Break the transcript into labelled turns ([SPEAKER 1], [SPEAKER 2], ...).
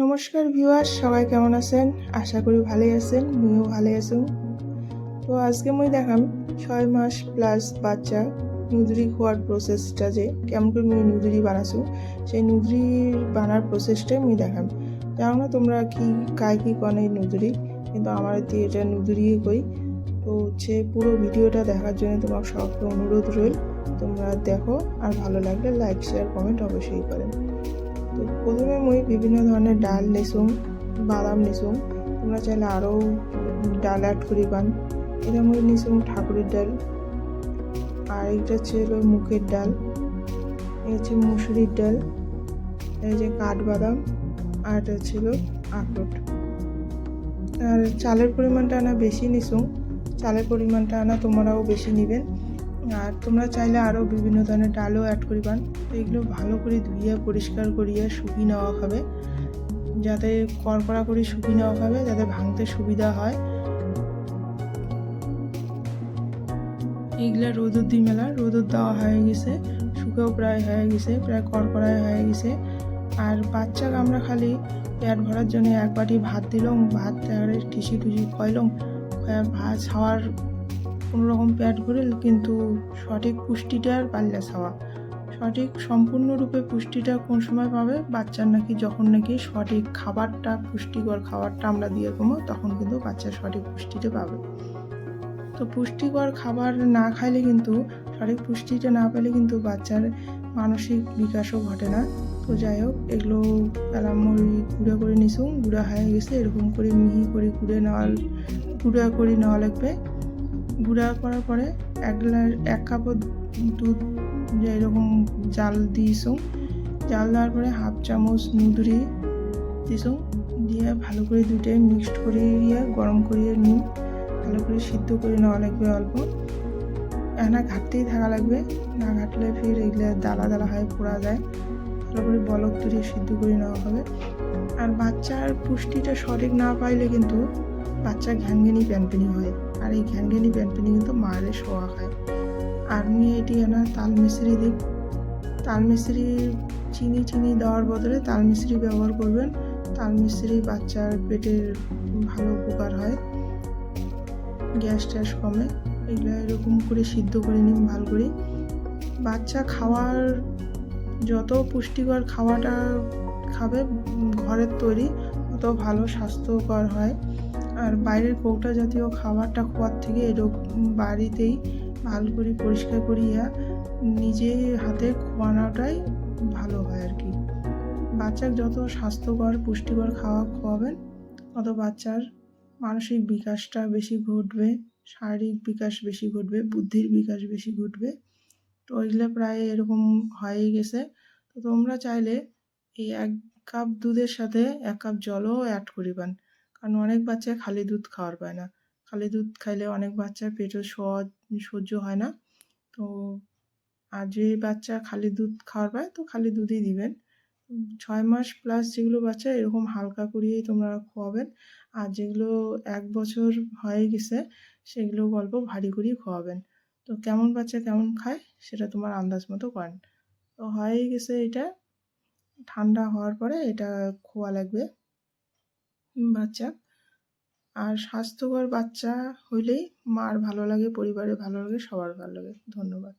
[SPEAKER 1] নমস্কার ভিউয়ার্স, সবাই কেমন আছেন? আশা করি ভালোই আছেন, মুইও ভালো আছি। তো আজকে মুই দেখাম 6 মাস প্লাস বাচ্চা নুদরি খোয়ার প্রসেসটা, যে কেমন করে মুই নুদরি বানাছো সেই নুদরি বানার প্রসেসটাই মুই দেখাম। জানো না তোমরা কি কায় কি কনে নুদরি, কিন্তু আমার দিয়ে এটা নুদরিই কই। তো পুরো ভিডিওটা দেখার জন্য তোমার সবাইকে অনুরোধ রইল, তোমরা দেখো আর ভালো লাগলে লাইক শেয়ার কমেন্ট অবশ্যই করেন। তো প্রথমে মুই বিভিন্ন ধরনের ডাল নিসুম, বাদাম নিসুম, তোমরা চাইলে আরও ডাল অ্যাড করি পান। এটা মুই নিসুম ঠাকুরের ডাল, আর এইটা ছিল মুখের ডাল, এটা হচ্ছে মুসুরির ডাল, এই যে কাঠবাদাম, আর এটা ছিল আখরোট। আর চালের পরিমাণটা আনা বেশি নিসুম, চালের পরিমাণটা আনা তোমরাও বেশি নিবেন। আর তোমরা চাইলে আরও বিভিন্ন ধরনের ডালও অ্যাড করিবান। তো এগুলো ভালো করে ধুইয়া পরিষ্কার করিয়া শুকিয়ে নেওয়া হবে, যাতে কড়কড়া করে শুকিয়ে নেওয়া হবে, যাতে ভাঙতে সুবিধা হয়। এইগুলা রোদর দি মেলা রোদর দেওয়া হয়ে গেছে, শুকাও প্রায় হয়ে গেছে, প্রায় কড়কড়ায় হয়ে গেছে। আর বাচ্চাকে আমরা খালি পেট ভরার জন্য এক বাটি ভাত দিলাম, ভাত টিসি টুসি খয়লাম, ভাত খাওয়ার কোনো রকম পেট ভরিল, কিন্তু সঠিক পুষ্টিটা আর পারলে খাওয়া। সঠিক সম্পূর্ণরূপে পুষ্টিটা কোন সময় পাবে? বাচ্চার নাকি যখন নাকি সঠিক খাবারটা, পুষ্টিকর খাবারটা আমরা দিয়ে দেবো, তখন কিন্তু বাচ্চার সঠিক পুষ্টিটা পাবে। তো পুষ্টিকর খাবার না খাইলে কিন্তু, সঠিক পুষ্টিটা না পেলে কিন্তু বাচ্চার মানসিক বিকাশও ঘটে না। তো যাই হোক, এগুলো এলামরি গুঁড়া করে নিসুম, গুঁড়া হয়ে গেছে, এরকম করে মিহি করে গুঁড়া করে নেওয়া লাগবে। গুঁড়া করার পরে এক কাপ দুধ এরকম জাল দিয়েছো, জাল দেওয়ার পরে হাফ চামচ নুদরি দিছো, দিয়ে ভালো করে দুটোই মিক্সড করে গরম করিয়ে নিই, ভালো করে সিদ্ধ করে নেওয়া লাগবে। অল্প না ঘাটতেই থাকা লাগবে, না ঘাটলে ফির এগুলো দালা দালা হয়, পোড়া যায়। ভালো করে বলক ধরিয়ে সিদ্ধ করে নেওয়া হবে। আর বাচ্চার পুষ্টিটা সঠিক না পাইলে কিন্তু বাচ্চা ঘ্যানঘ্যানি প্যানপ্যানি হয়, আর এই ঘ্যানঘ্যানি প্যানপ্যানি কিন্তু মায়ের শোয়া খায়। আর নিয়ে এটি না তাল মিশ্রি দিই, তাল মিশ্রি চিনি দেওয়ার বদলে তাল মিশ্রি ব্যবহার করবেন। তাল মিশ্রি বাচ্চার পেটের ভালো উপকার হয়, গ্যাস ট্যাস কমে। এগুলো এরকম করে সিদ্ধ করে নিন ভালো করে। বাচ্চা খাওয়ার যত পুষ্টিকর খাওয়াটা খাবে ঘরের তৈরি, তত ভালো স্বাস্থ্যকর হয়। আর বাইরের কৌটা জাতীয় খাবারটা খাওয়ার থেকে এরকম বাড়িতেই ভালো করে পরিষ্কার করিয়া নিজে হাতে খাওয়ানোটাই ভালো হয় আর কি। বাচ্চার যত স্বাস্থ্যকর পুষ্টিকর খাওয়া খাওয়াবেন, তত বাচ্চার মানসিক বিকাশটা বেশি ঘটবে, শারীরিক বিকাশ বেশি ঘটবে, বুদ্ধির বিকাশ বেশি ঘটবে। তো ওইগুলো প্রায় এরকম হয়ে গেছে। তো তোমরা চাইলে এই 1 কাপ দুধের সাথে 1 কাপ জলও অ্যাড করিবেন, কারণ অনেক বাচ্চা খালি দুধ খাওয়ার পায় না। খালি দুধ খাইলে অনেক বাচ্চার পেটে সহ্য হয় না। তো আর যে বাচ্চা খালি দুধ খাওয়ার পায়, তো খালি দুধই দিবেন। 6 মাস প্লাস যেগুলো বাচ্চা, এরকম হালকা করিয়েই তোমরা খাওয়াবেন। আর যেগুলো 1 বছর হয়ে গেছে, সেগুলো অল্প ভারী করেই খাওয়াবেন। তো কেমন বাচ্চা কেমন খায় সেটা তোমার আন্দাজ মতো করেন। তো হয়ে গেছে এটা, ঠান্ডা হওয়ার পরে এটা খোয়া লাগবে বাচ্চা। আর স্বাস্থ্যকর বাচ্চা হইলেই মার ভালো লাগে, পরিবারের ভালো লাগে, সবার ভালো লাগে। ধন্যবাদ।